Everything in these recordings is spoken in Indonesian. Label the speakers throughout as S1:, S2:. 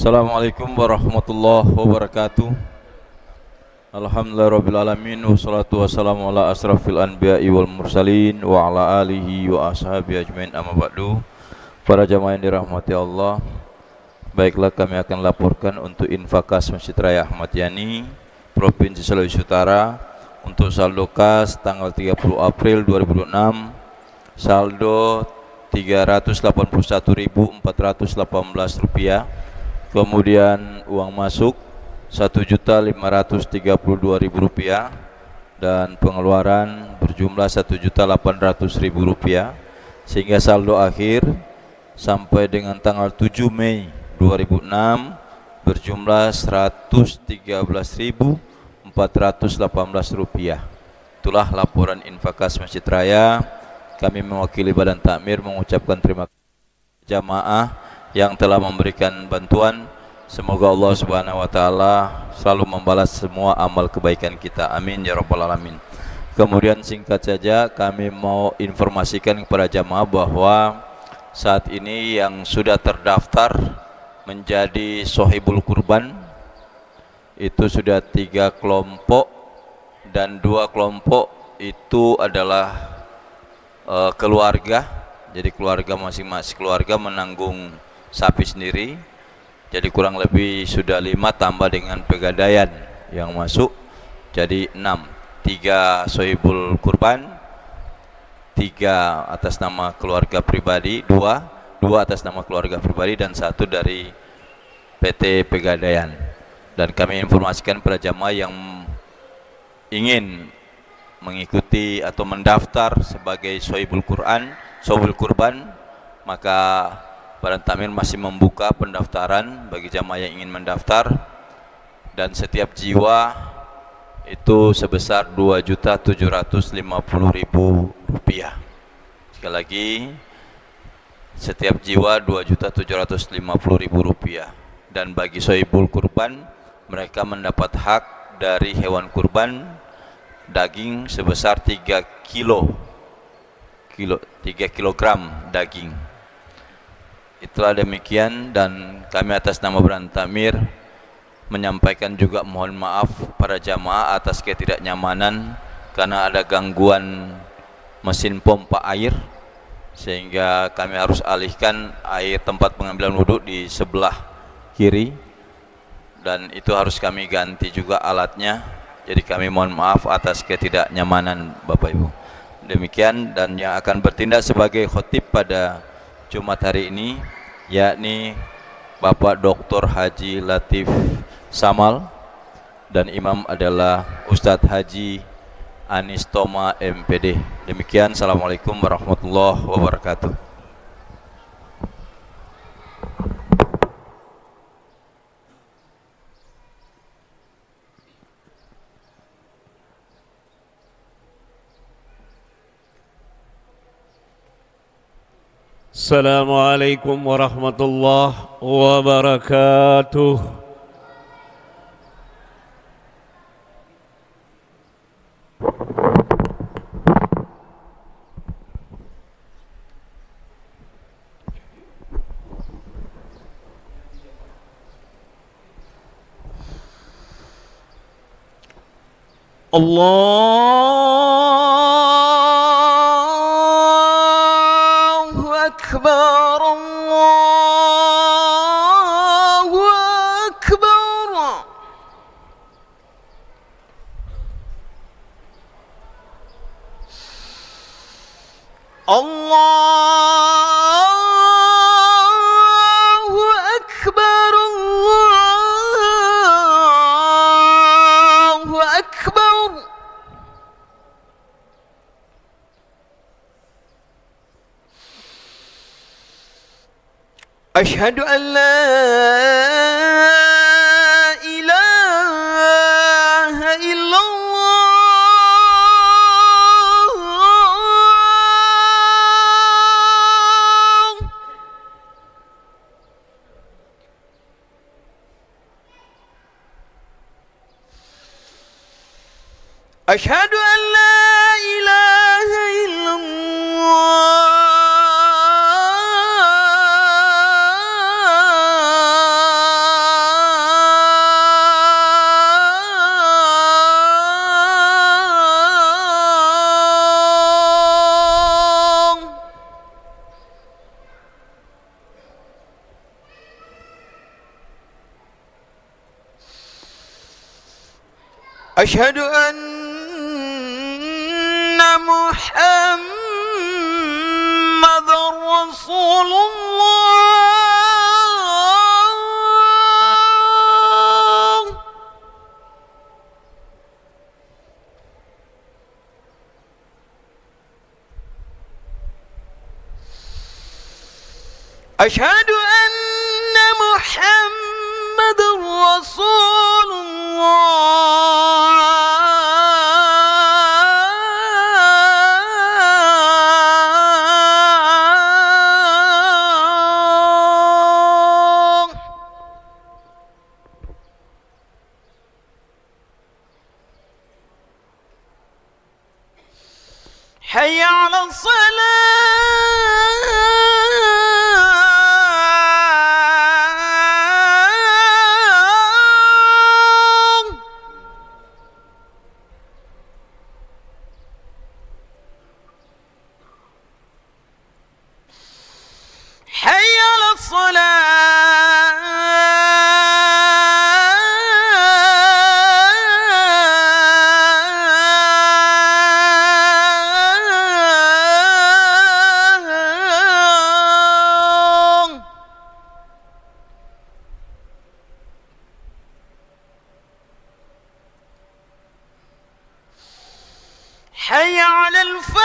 S1: Assalamualaikum warahmatullahi wabarakatuh. Alhamdulillahirrabbilalamin. Wassalatu wassalamu ala asrafil anbiya'i wal mursalin wa ala alihi wa ashabi ajmain, amma ba'du. Para jamaah yang dirahmati Allah, baiklah kami akan laporkan untuk Infakas Masjid Raya Ahmad Yani Provinsi Sulawesi Utara untuk saldo kas tanggal 30 April 2006, saldo Rp381.418. Kemudian uang masuk Rp1.532.000 dan pengeluaran berjumlah Rp1.800.000, sehingga saldo akhir sampai dengan tanggal 7 Mei 2006 berjumlah Rp113.418. Itulah laporan Infakas Masjid Raya. Kami mewakili Badan Takmir mengucapkan terima kasih jamaah yang telah memberikan bantuan. Semoga Allah Subhanahu wa taala selalu membalas semua amal kebaikan kita. Amin ya rabbal alamin. Kemudian singkat saja kami mau informasikan kepada jamaah bahwa saat ini yang sudah terdaftar menjadi sohibul kurban itu sudah 3 kelompok, dan 2 kelompok itu adalah keluarga. Jadi keluarga masing-masing keluarga menanggung sapi sendiri. Jadi kurang lebih sudah 5 tambah dengan pegadaian yang masuk, jadi 6. 3 sohibul kurban, 3 atas nama keluarga pribadi, 2 atas nama keluarga pribadi, dan 1 dari PT Pegadaian. Dan kami informasikan pada jamaah yang ingin mengikuti atau mendaftar sebagai sohibul kurban, maka Badan Takmir masih membuka pendaftaran bagi jamaah yang ingin mendaftar, dan setiap jiwa itu sebesar Rp2.750.000. Sekali lagi, setiap jiwa Rp2.750.000. Dan bagi sohibul kurban, mereka mendapat hak dari hewan kurban daging sebesar 3 kilogram daging. Itulah demikian, dan kami atas nama Badan Takmir menyampaikan juga mohon maaf para jamaah atas ketidaknyamanan karena ada gangguan mesin pompa air, sehingga kami harus alihkan air tempat pengambilan wudhu di sebelah kiri, dan itu harus kami ganti juga alatnya. Jadi kami mohon maaf atas ketidaknyamanan Bapak Ibu. Demikian, dan yang akan bertindak sebagai khotib pada Jumat hari ini yakni Bapak Dr. Haji Latif Samal, dan imam adalah Ustadz Haji Anis Toma MPD. Demikian, assalamualaikum warahmatullahi wabarakatuh.
S2: Assalamualaikum warahmatullahi wabarakatuh. Allahu Akbar, Allahu Akbar. Allahu Akbar, Allahu Akbar. Asyhadu an la ilaha illallah. Asyhadu an la ilaha illallah. أشهد أن محمد رسول الله. أشهد أن محمد رسول الله. حي على الصلاة. حي على الصلاة. حي على الفلاح.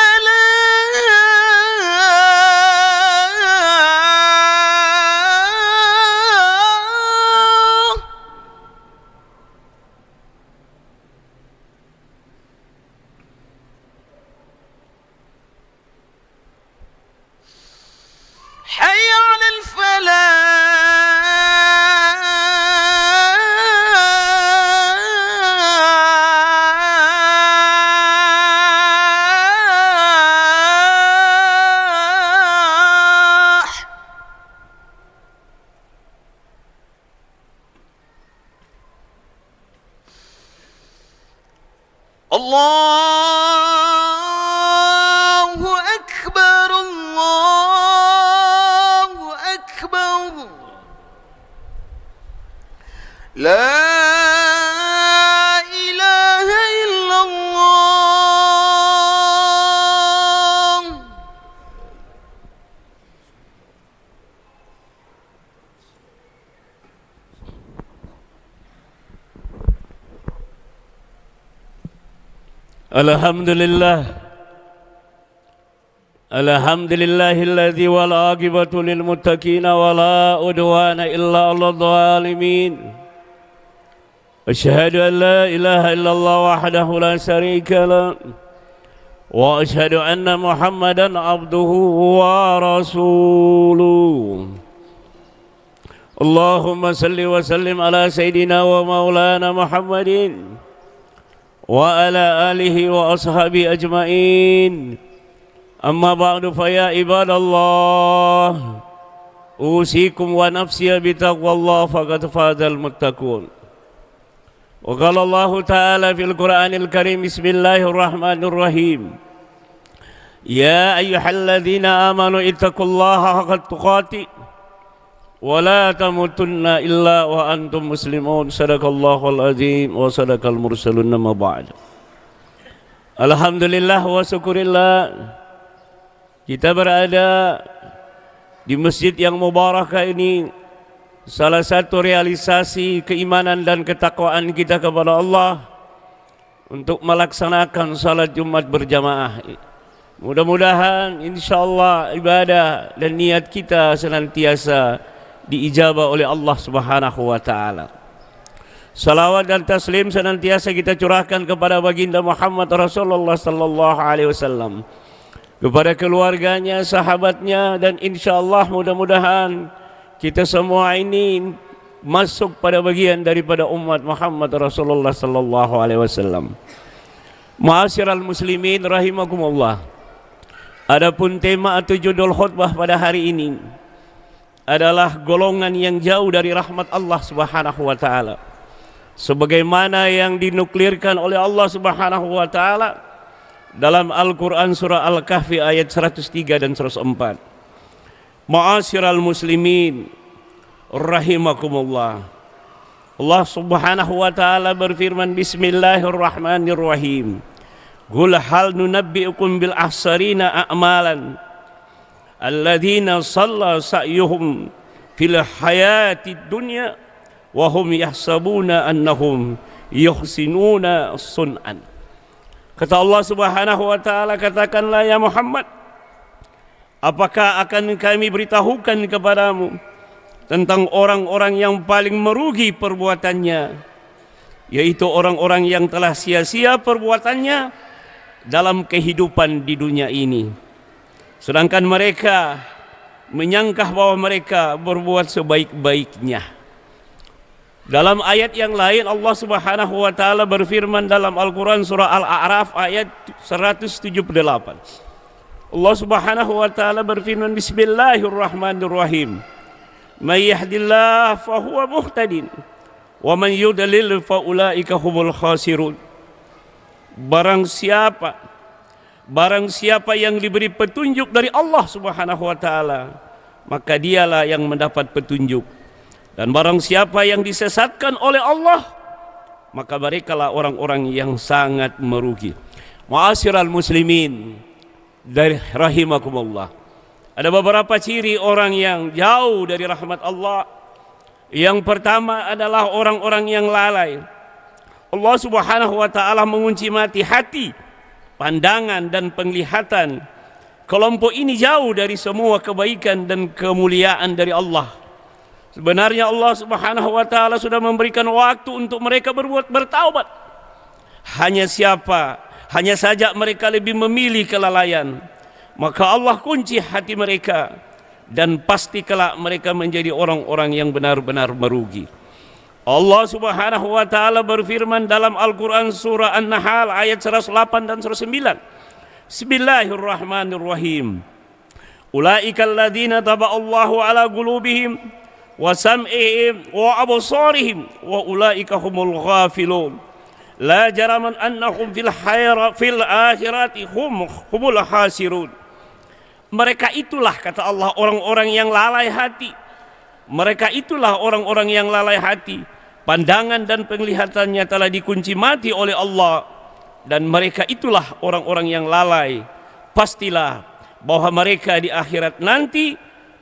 S2: حي على الفلاح. الله أكبر الله أكبر. لا إله إلا الله.
S3: الحمد لله الحمد لله الذي والعاقبة للمتقين ولا عدوان إلا على الظالمين. أشهد أن لا إله إلا الله وحده لا شريك له وأشهد أن محمدا عبده ورسوله. اللهم صل وسلم على سيدنا ومولانا محمد وعلى آله وأصحابه أجمعين. أما بعد فيا عباد الله أوصيكم ونفسي بتقوى الله فقد فاز المتقون. وقال الله تعالى في القرآن الكريم بسم الله الرحمن الرحيم يا أيها الذين آمنوا اتقوا الله حق تقاته ولا تموتن إلا وأنتم مسلمون. صدق الله العظيم وصدق المرسلون. ما بعد. Alhamdulillah wa syukurillah, kita berada di masjid yang mubarakah ini, salah satu realisasi keimanan dan ketakwaan kita kepada Allah untuk melaksanakan salat Jumat berjamaah. Mudah-mudahan insyaallah ibadah dan niat kita senantiasa diijabah oleh Allah Subhanahu wa taala. Salawat dan taslim senantiasa kita curahkan kepada baginda Muhammad Rasulullah sallallahu alaihi wasallam, kepada keluarganya, sahabatnya, dan insyaallah mudah-mudahan kita semua ini masuk pada bagian daripada umat Muhammad Rasulullah sallallahu alaihi wasallam. Ma'asyiral muslimin rahimakumullah. Adapun tema atau judul khutbah pada hari ini adalah golongan yang jauh dari rahmat Allah Subhanahu wa taala, sebagaimana yang dinuklirkan oleh Allah Subhanahu wa taala dalam Al-Qur'an surah Al-Kahfi ayat 103 dan 104. Ma'asyiral muslimin rahimakumullah. Allah Subhanahu wa taala berfirman, Bismillahirrahmanirrahim. Qul hal nunabbi'ukum bil ahsarina a'malan alladzina shalla sa'yuhum fil hayatid dunya wa hum yahsabuna annahum yuhsinuna sun'an. Kata Allah Subhanahu wa taala, katakanlah ya Muhammad, apakah akan kami beritahukan kepadamu tentang orang-orang yang paling merugi perbuatannya, yaitu orang-orang yang telah sia-sia perbuatannya dalam kehidupan di dunia ini, sedangkan mereka menyangka bahwa mereka berbuat sebaik-baiknya. Dalam ayat yang lain Allah Subhanahu wa taala berfirman dalam Al-Qur'an surah Al-A'raf ayat 178. Allah Subhanahu wa taala berfirman, Bismillahirrahmanirrahim. May yahdillahu fahuwa muhtadin wa man yudlil fa ulaika humul khasirun. Barang siapa yang diberi petunjuk dari Allah Subhanahu wa taala, maka dialah yang mendapat petunjuk. Dan barang siapa yang disesatkan oleh Allah, maka merekalah orang-orang yang sangat merugi. Ma'asyiral muslimin dari rahimakumullah. Ada beberapa ciri orang yang jauh dari rahmat Allah. Yang pertama adalah orang-orang yang lalai. Allah Subhanahu wa taala mengunci mati hati, pandangan dan penglihatan. Kelompok ini jauh dari semua kebaikan dan kemuliaan dari Allah. Sebenarnya Allah Subhanahu wa taala sudah memberikan waktu untuk mereka bertaubat. Hanya saja mereka lebih memilih kelalaian. Maka Allah kunci hati mereka, dan pasti kelak mereka menjadi orang-orang yang benar-benar merugi. Allah Subhanahu wa taala berfirman dalam Al-Qur'an surah An-Nahl ayat 108 dan 109. Bismillahirrahmanirrahim. Ulaikal ladzina taba'allahu ala qulubihim wa sam'ihim wa absarihim wa ulaika humul ghafilun. La jaraman annahum fil akhirati humul khasirun. Mereka itulah, kata Allah, orang-orang yang lalai hati. Mereka itulah orang-orang yang lalai hati. Pandangan dan penglihatannya telah dikunci mati oleh Allah, dan mereka itulah orang-orang yang lalai. Pastilah bahwa mereka di akhirat nanti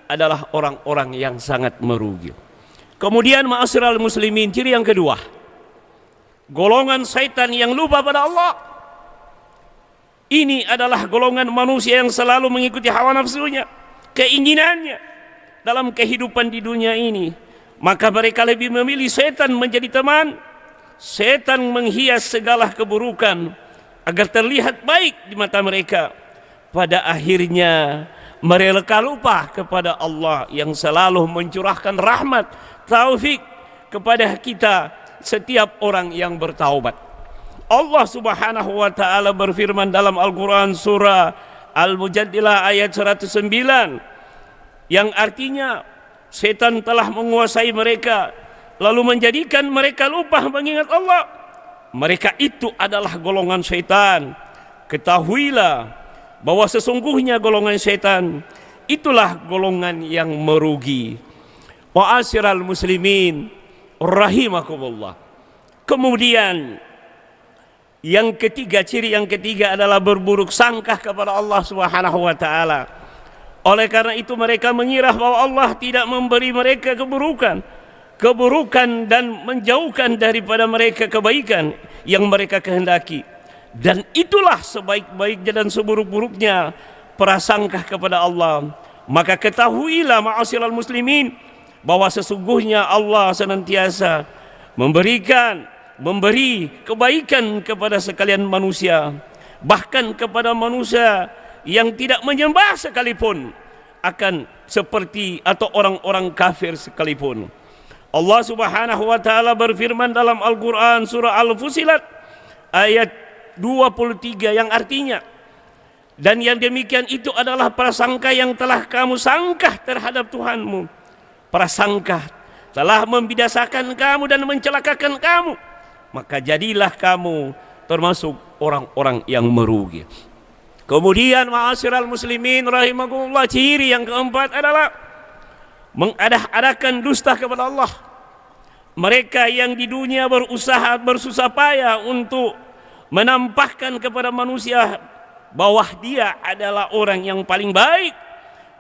S3: adalah orang-orang yang sangat merugi. Kemudian ma'asyiral muslimin, ciri yang kedua, golongan syaitan yang lupa pada Allah. Ini adalah golongan manusia yang selalu mengikuti hawa nafsunya, keinginannya dalam kehidupan di dunia ini. Maka mereka lebih memilih setan menjadi teman. Setan menghias segala keburukan agar terlihat baik di mata mereka. Pada akhirnya mereka lupa kepada Allah yang selalu mencurahkan rahmat, taufik kepada kita setiap orang yang bertaubat. Allah Subhanahu wa taala berfirman dalam Al-Qur'an surah Al-Mujadilah ayat 109, yang artinya setan telah menguasai mereka lalu menjadikan mereka lupa mengingat Allah. Mereka itu adalah golongan setan. Ketahuilah bahwa sesungguhnya golongan setan itulah golongan yang merugi. Ma'asyiral muslimin rahimakumullah. Kemudian yang ketiga, ciri yang ketiga adalah berburuk sangka kepada Allah Subhanahu wa taala. Oleh karena itu mereka mengira bahwa Allah tidak memberi mereka keburukan dan menjauhkan daripada mereka kebaikan yang mereka kehendaki. Dan itulah sebaik-baiknya dan seburuk-buruknya prasangka kepada Allah. Maka ketahuilah ma'asyiral muslimin bahwa sesungguhnya Allah senantiasa memberi kebaikan kepada sekalian manusia, bahkan kepada manusia yang tidak menyembah sekalipun, akan seperti atau orang-orang kafir sekalipun. Allah Subhanahu wa taala berfirman dalam Al-Qur'an surah Al-Fusilat ayat 23 yang artinya, dan yang demikian itu adalah prasangka yang telah kamu sangka terhadap Tuhanmu. Prasangka telah membidasakan kamu dan mencelakakan kamu, maka jadilah kamu termasuk orang-orang yang merugi. Kemudian ma'asyiral muslimin rahimakumullah, ciri yang keempat adalah mengadah-adakan dusta kepada Allah. Mereka yang di dunia berusaha bersusah payah untuk menampakkan kepada manusia bahwa dia adalah orang yang paling baik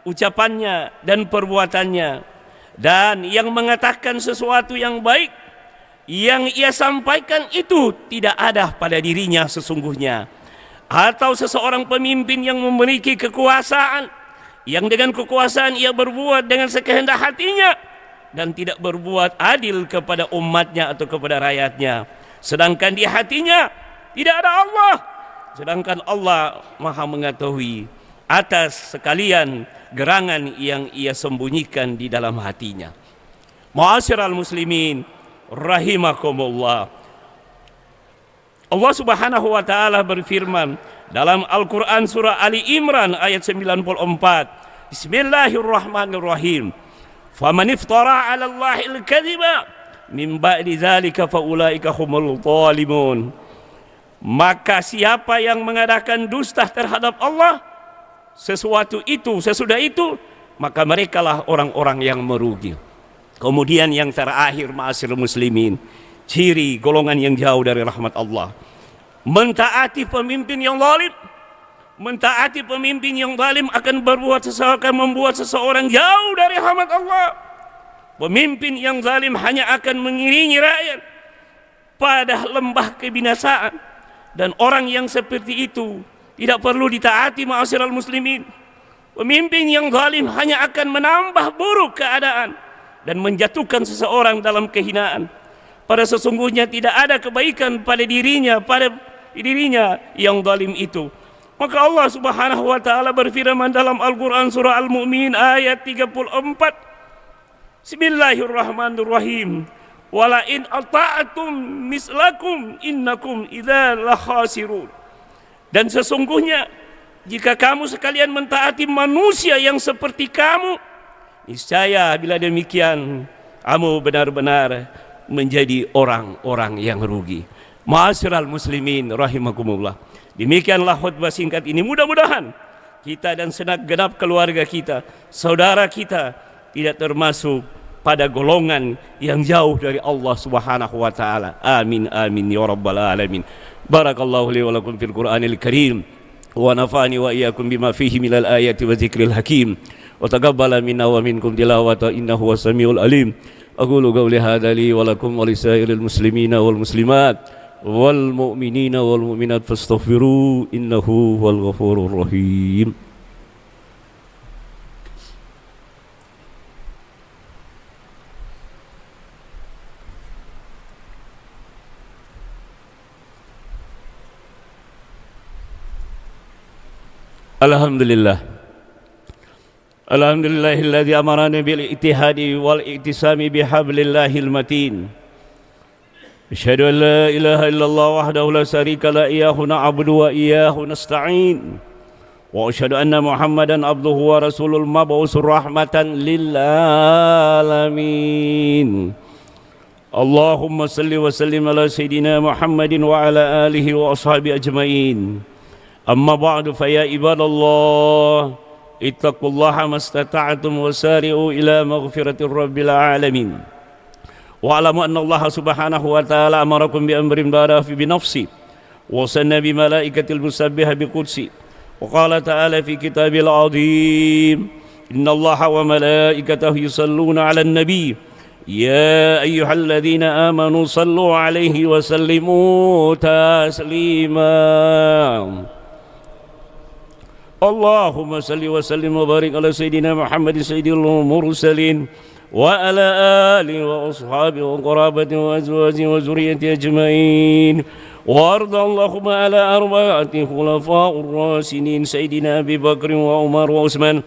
S3: ucapannya dan perbuatannya, dan yang mengatakan sesuatu yang baik yang ia sampaikan itu tidak ada pada dirinya sesungguhnya. Atau seseorang pemimpin yang memiliki kekuasaan, yang dengan kekuasaan ia berbuat dengan sekehendak hatinya dan tidak berbuat adil kepada umatnya atau kepada rakyatnya, sedangkan di hatinya tidak ada Allah, sedangkan Allah Maha mengetahui atas sekalian gerangan yang ia sembunyikan di dalam hatinya. Ma'asyiral muslimin rahimakumullah, Allah Subhanahu wa taala berfirman dalam Al-Qur'an surah Ali Imran ayat 94, Bismillahirrahmanirrahim, faman iftara 'ala Allahil kadhiba min ba'di dzalika faulaika humul zalimun. Maka siapa yang mengadakan dusta terhadap Allah sesudah itu, maka merekalah orang-orang yang merugi. Kemudian yang terakhir, ma'asyiral muslimin, ciri golongan yang jauh dari rahmat Allah, mentaati pemimpin yang zalim. Mentaati pemimpin yang zalim akan membuat seseorang jauh dari rahmat Allah. Pemimpin yang zalim hanya akan mengiringi rakyat pada lembah kebinasaan, dan orang yang seperti itu tidak perlu ditaati, ma'asyiral muslimin. Pemimpin yang zalim hanya akan menambah buruk keadaan dan menjatuhkan seseorang dalam kehinaan. Pada sesungguhnya tidak ada kebaikan pada dirinya yang zalim itu. Maka Allah Subhanahu wa taala berfirman dalam Al-Qur'an surah Al-Mu'min ayat 34, Bismillahirrahmanirrahim, wala in ata'tum mislakum innakum idza lakhasirun. Dan sesungguhnya jika kamu sekalian mentaati manusia yang seperti kamu, niscaya bila demikian kamu benar-benar menjadi orang-orang yang rugi. Ma'asyiral muslimin rahimakumullah, demikianlah khutbah singkat ini. Mudah-mudahan kita dan segenap keluarga kita, saudara kita, tidak termasuk pada golongan yang jauh dari Allah Subhanahu wa taala. Amin amin ya rabbal alamin. Barakallahu li wa lakum fil Qur'anil Karim wa nafa'ani wa iyyakum bima fihi minal ayati wa dzikril hakim wa taqabbala minna wa minkum tilawata innahu was-samiul alim. Aqulu qawli hadza li wa lakum wa lisairil muslimina wal muslimat wal mu'minina wal mu'minat fastaghfiru innahu wal ghafurur rahim. Alhamdulillahilladzi amarana bil ittihadi wal iktisami bihablillahil matin. Asyhadu an la ilaha illallah wahdahu la syarika la iyyahu na'budu wa iyyahu nasta'in. Wa asyhadu anna Muhammadan abduhu wa rasulul mab'utsur rahmatan lil alamin. Allahumma salli wa sallim ala sayidina Muhammadin wa ala alihi wa ashabi ajmain. Amma ba'du fa ya ibadallah ittaqullaha mastata'tum wasari'u ila maghfiratir rabbil alamin. Wa alamu anna Allah subhanahu wa ta'ala amarakum bi amrin bada fi bi nafsi wa sanna bi malaikatil musabbiha bi qudsi wa qala ta'ala fi kitabil azim inna Allaha wa malaikatahu yusalluna 'alan nabi ya ayyuhalladzina amanu sallu 'alaihi wa sallimu taslima. Allahumma salli wa sallim wa barik ala sayyidina Muhammad sayyidil mursalin wa ala alihi wa ashabihi wa qarabati wa azwajihi wa zurriyyati ajmain wa arda Allahumma ala arba'ati khulafa'ur rasyidin sayyidina Abi Bakr wa Umar wa Utsman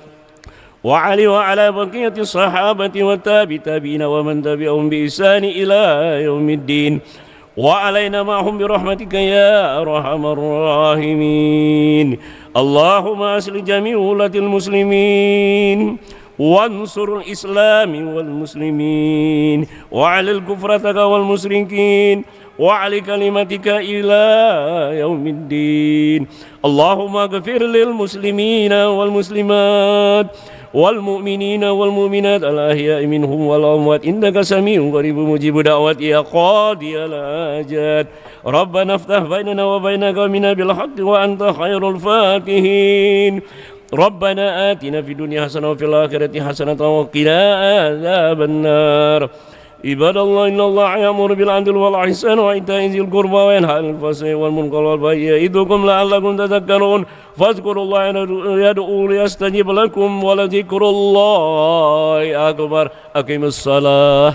S3: wa Ali wa ala baqiyati sahabati wa tabi'ina wa man tabi'ahum bi ihsani ila yaumiddin wa alaina ma'hum bi rahmatika ya arhamar rahimin. Allahumma asli jami' ulatil muslimin wansur al-islami wal muslimin wa 'alal kufrataka wal musyrikin wa 'ali kalimatika ila yaumiddin. Allahumma ghfir lil muslimina wal muslimat والمؤمنين والمؤمنات الأحياء منهم والأموات إنك سميع قريب مجيب دعوات يا قاضي الحاجات ربنا افتح بيننا وبين قومنا بالحق وأنت خير الفاتحين ربنا آتنا في الدنيا حسنة وفي الآخرة حسنة وقنا عذاب النار عباد الله إن الله يأمر بالعدل والإحسان وإيتاء ذي القربى وينهى عن الفحشاء والمنكر والبغي يعظكم لعلكم تذكرون فاذكروا الله يدعو ليستجيب لكم ولذكر الله أكبر أقم الصلاة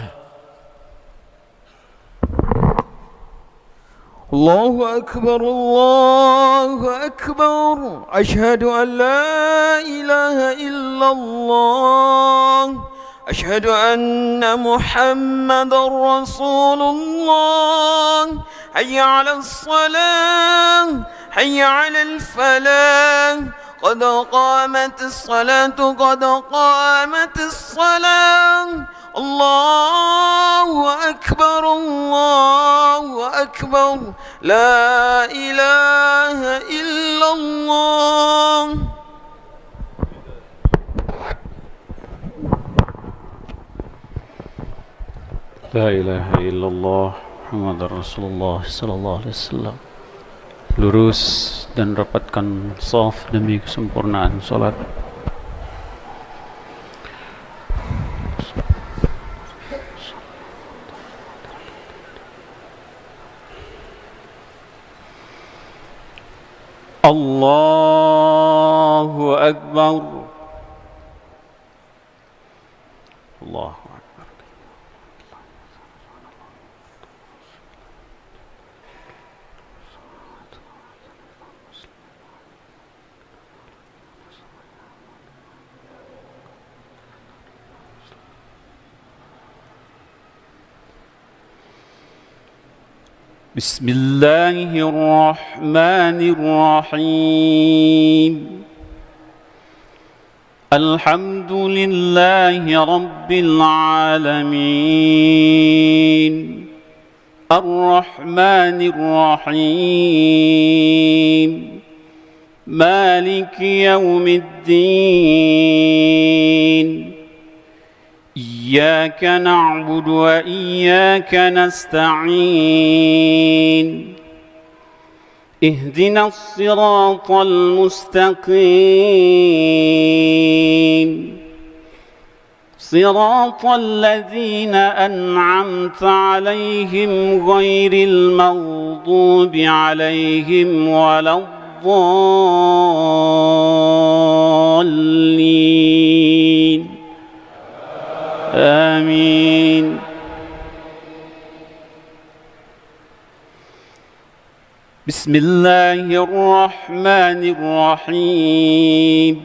S2: الله أكبر الله أكبر أشهد أن لا إله إلا الله أشهد أن محمد رسول الله حي على الصلاة حي على الفلاح قد قامت الصلاة قد قامت الصلاة الله أكبر الله أكبر لا إله إلا الله
S4: La ilaha illallah Muhammad Rasulullah sallallahu alaihi wasallam. Lurus dan rapatkan shaf demi kesempurnaan salat. Allahu Akbar. Allahu Akbar. بسم الله الرحمن الرحيم الحمد لله رب العالمين الرحمن الرحيم مالك يوم الدين إياك نعبد وإياك نستعين اهدنا الصراط المستقيم صراط الذين أنعمت عليهم غير المغضوب عليهم ولا الضالين آمين بسم الله الرحمن الرحيم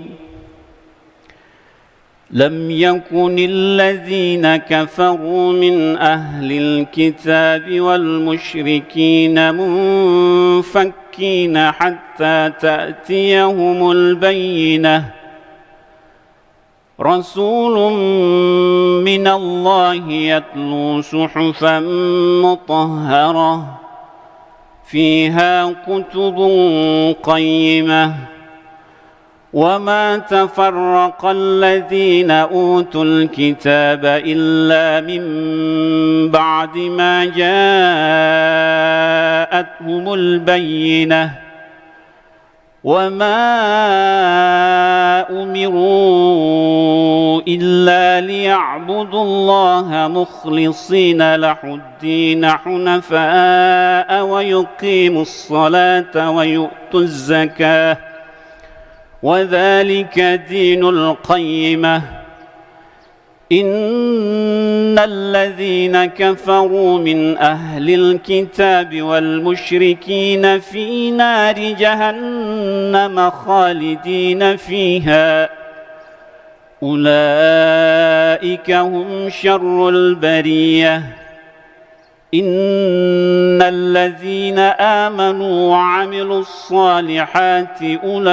S4: لم يكن الذين كفروا من أهل الكتاب والمشركين منفكين حتى تأتيهم البينة رسول من الله يتلو صحفا مطهرة فيها كتب قيمة وما تفرق الذين أوتوا الكتاب إلا من بعد ما جاءتهم البينة وما أمروا إلا ليعبدوا الله مخلصين له الدين حنفاء ويقيموا الصلاة ويؤتوا الزكاة وذلك دين القيمة إن الذين كفروا من أهل الكتاب والمشركين في نار جهنم خالدين فيها أولئك هم شر البرية إن الذين آمنوا وعملوا الصالحات أولئك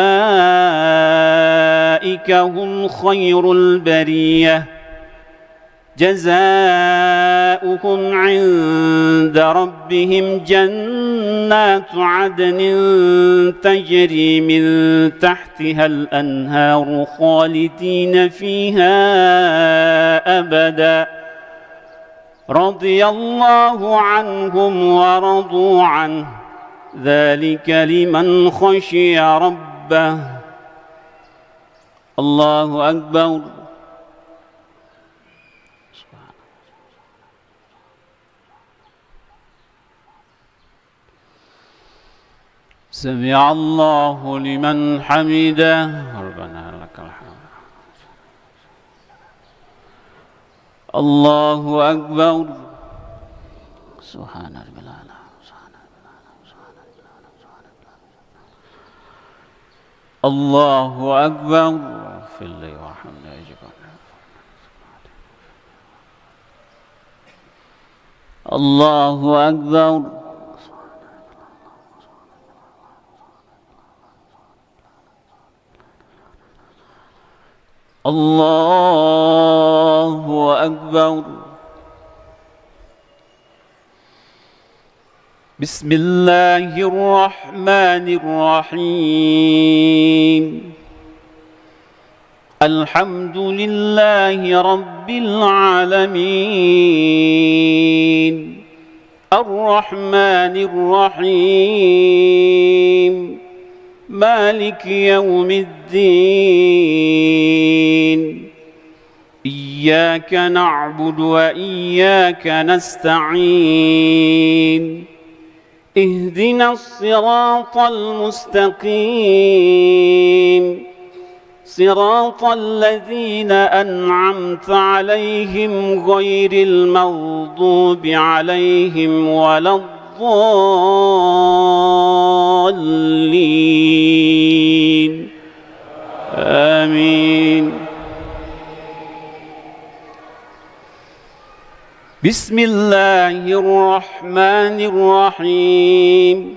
S4: هم خير البرية جزاؤهم عند ربهم جنات عدن تجري من تحتها الأنهار خالدين فيها أبدا رضي الله عنهم ورضوا عنه ذلك لمن خشي ربه الله أكبر سمع الله لمن حمده ربنا لك الحمد الله أكبر سبحان ربي الأعلى الله أكبر في الليل وحمد الله أكبر الله أكبر بسم الله الرحمن الرحيم الحمد لله رب العالمين الرحمن الرحيم مالك يوم الدين إياك نعبد وإياك نستعين اهدنا الصراط المستقيم صراط الذين أنعمت عليهم غير المغضوب عليهم ولا الضالين آمين بسم الله الرحمن الرحيم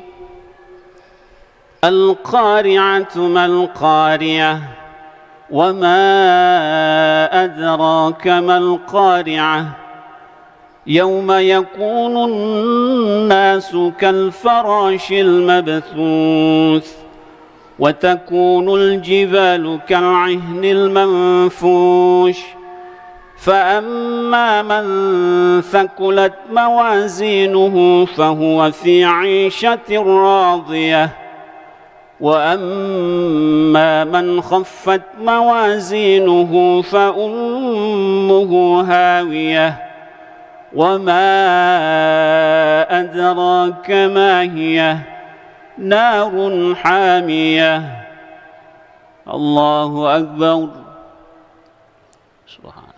S4: القارعة ما القارعة وما أدراك ما القارعة يوم يكون الناس كالفراش المبثوث وتكون الجبال كالعهن المنفوش فأما من ثقلت موازينه فهو في عيشة راضية وأما من خفت موازينه فأمه هاوية وما أدراك ما هي نار حامية الله أكبر سبحان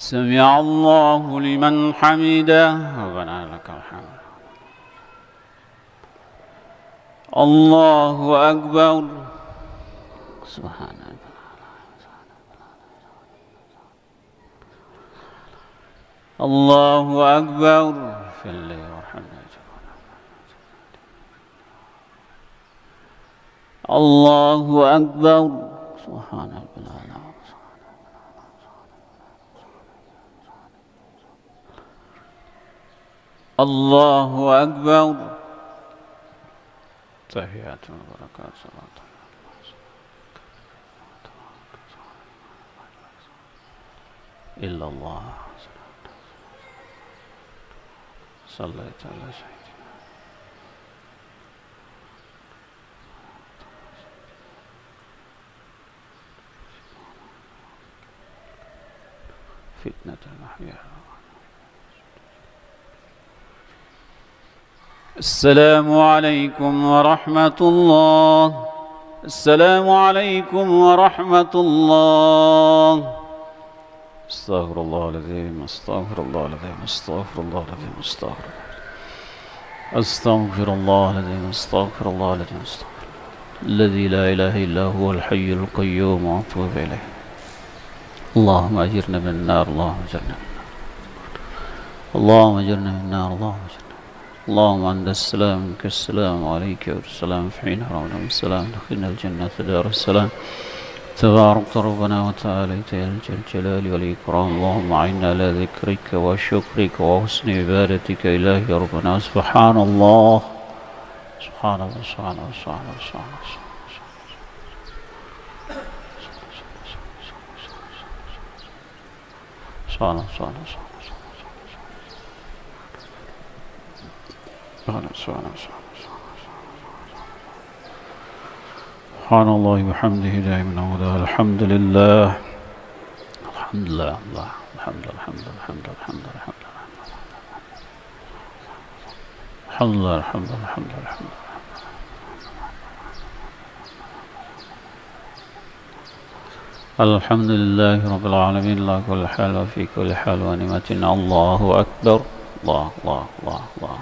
S4: سمع الله لمن حمده ربنا لك الحمد الله أكبر سبحان الله أكبر في الليل وحمده الله أكبر سبحان الله الله أكبر تحيات وبركات صلاة إلا الله صليت على سيدنا فتنة المحيا السلام عليكم ورحمة الله السلام عليكم ورحمة الله استغفر الله العظيم استغفر الله العظيم استغفر الله العظيم استغفر الله العظيم استغفر الله العظيم الذي لا إله إلا هو الحي القيوم وأتوب إليه اللهم أجرنا من النار اللهم أجرنا من النار اللهم أجرنا من النار اللهم أجرنا اللهم أنت السلام منك السلام عليك والسلام في حين رمضان السلام دخلنا الجنة دار السلام تبارك ربنا وتعالى يا الجلال والإكرام اللهم أعنا على ذكرك وشكرك وحسن عبادتك إلهي ربنا سبحان الله سبحان الله سبحان الله سبحان الله سبحان الله سبحان الله سبحان الله سبحان الله وبحمده دائما أبدا الحمد لله الحمد لله الله الحمد لله الحمد لله الحمد لله الحمد لله الحمد لله الحمد لله الحمد لله الحمد لله الحمد لله رب العالمين على كل حال وفي كل حال ونعمة الله أكبر الله الله الله الله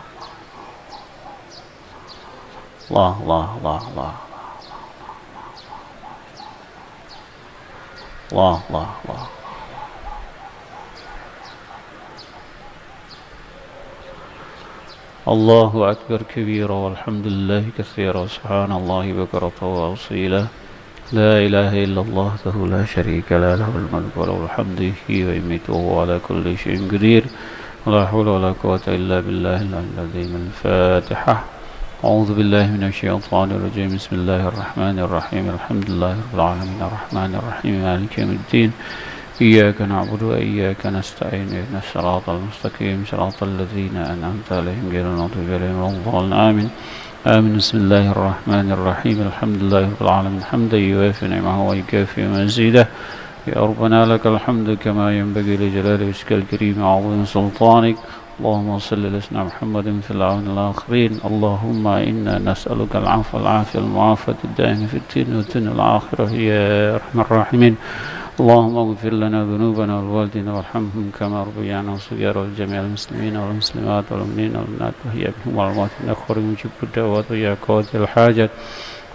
S4: الله الله الله الله الله الله الله الله أكبر كبيرا والحمد لله كثيرا سبحان الله بكرة وأصيلا لا إله إلا الله وحده لا شريك له له الملك وله الحمد يحيي ويميت وهو على كل شيء قدير ولا حول ولا قوة إلا بالله العظيم الفاتحة أعوذ بالله من الشيطان الرجيم بسم الله الرحمن الرحيم الحمد لله رب العالمين الرحمن الرحيم مالك يوم الدين إياك نعبد وإياك نستعين اهدنا الصراط المستقيم صراط الذين أنعمت عليهم غير المغضوب عليهم ولا الضالين آمين آمين بسم الله الرحمن الرحيم الحمد لله رب العالمين حمدا يوافي نعمه ويكافي مزيده يا ربنا لك الحمد كما ينبغي لجلال وجهك الكريم وعظيم سلطانك اللهم صل على سيدنا محمد في العون الآخرين اللهم إنا نسألك العفو والعافية المعافاة الدائمة في الدين والدنيا الآخرة يا أرحم الراحمين اللهم اغفر لنا ذنوبنا والوالدين وارحمهم كما ربيانا صغيرا والجميع المسلمين والمسلمات والمؤمنين والمؤمنات وهي بهم والأموات إنك مجيب الدعوات ويا قاضي الحاجات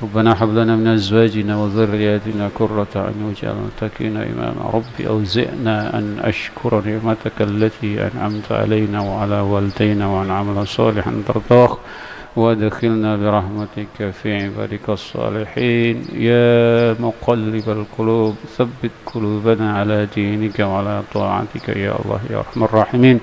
S4: ربنا هب لنا من أزواجنا وذرياتنا قرة أعين واجعلنا للمتقين إماما ربي أوزعنا أن أشكر نعمتك التي أنعمت علينا وعلى والدينا وأن نعمل صالحا ترضاه وادخلنا برحمتك في عبادك الصالحين يا مقلب القلوب ثبت قلوبنا على دينك وعلى طاعتك يا الله يا أرحم الراحمين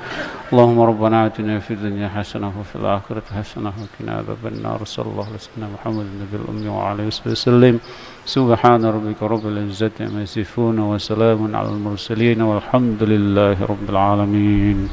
S4: اللهم ربنا آتنا في الدنيا حسنة وفي الآخرة حسنة وقنا عذاب النار صلى الله عليه وسلم محمد النبي الأمي وعلى آله وسلم سبحان ربك رب العزة عما يصفون وسلام على المرسلين والحمد لله رب العالمين.